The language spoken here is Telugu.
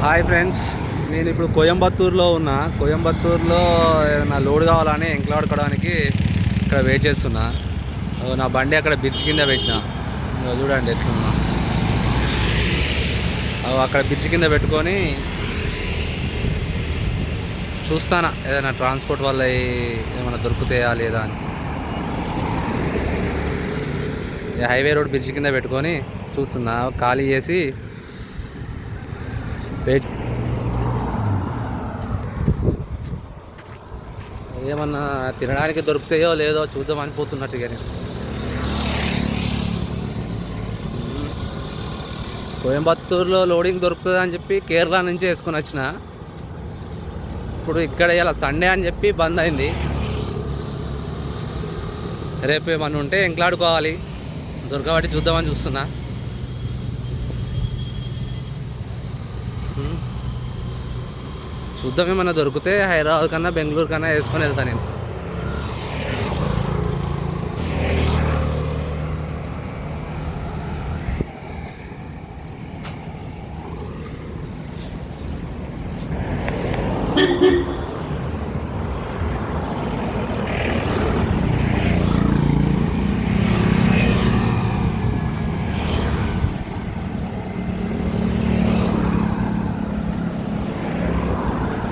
హాయ్ ఫ్రెండ్స్, నేను ఇప్పుడు కోయంబత్తూరులో ఉన్నా. కోయంబత్తూరులో ఏదైనా లోడ్ కావాలని ఎంకలాడుకోవడానికి ఇక్కడ వెయిట్ చేస్తున్నా. నా బండి అక్కడ బ్రిడ్జ్ కింద పెట్టిన. చూడండి ఎట్లున్నా. అక్కడ బ్రిడ్జ్ కింద పెట్టుకొని చూస్తానా ఏదైనా ట్రాన్స్పోర్ట్ వల్ల ఏమైనా దొరుకుతాయా లేదా అని. హైవే రోడ్ బ్రిడ్జ్ కింద పెట్టుకొని చూస్తున్నా. ఖాళీ చేసి వెయిట్ ఏమన్నా తినడానికి దొరుకుతాయో లేదో చూద్దామని పోతున్నట్టుగా. కోయంబత్తూరులో లోడింగ్ దొరుకుతుంది అని చెప్పి కేరళ నుంచి వేసుకొని వచ్చిన. ఇప్పుడు ఇక్కడ ఇలా సండే అని చెప్పి బంద్ అయింది. రేపు ఏమన్నా ఉంటే ఎంకలాడుకోవాలి, దొరకబట్టి చూద్దామని చూస్తున్నా. చూద్దాం, ఏమన్నా దొరికితే హైదరాబాద్ కన్నా బెంగళూరు కన్నా వేసుకొని వెళ్తాను నేను.